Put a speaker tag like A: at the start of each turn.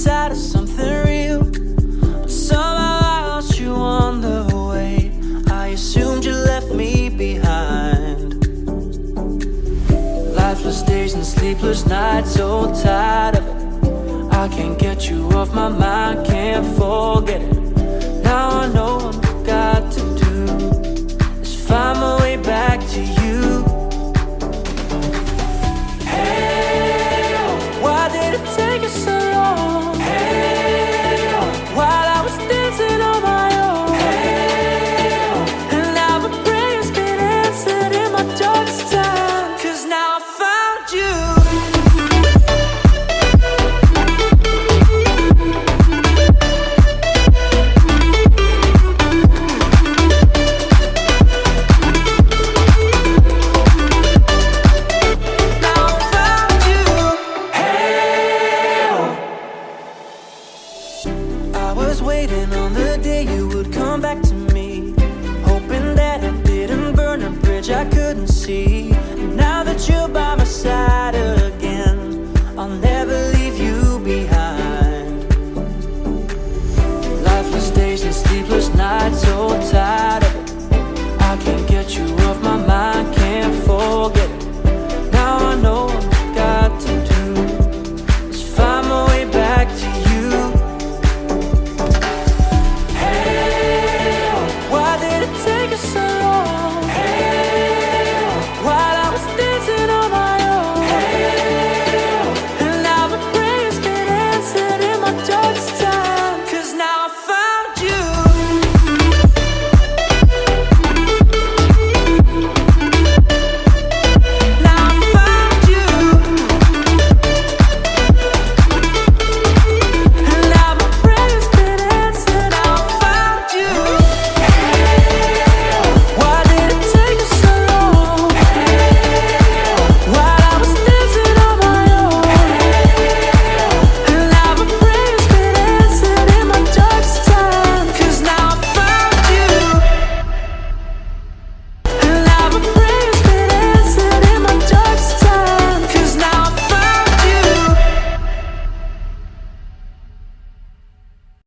A: inside of something real. But somehow I lost you on the way. I assumed you left me behind. Lifeless days and sleepless nights, so tired of it. I can't get you off my mind, can't forget it. Now I know what I've got to do is find my way back to you. Hey, oh, why did it take you so long? Hey, oh, while I was dancing on my own. Hey, oh, and now my prayers get answered in my darkest time. 'Cause now I found you. Waiting on the day you would come back to me, hoping that I didn't burn a bridge I couldn't see. And now that you're by my side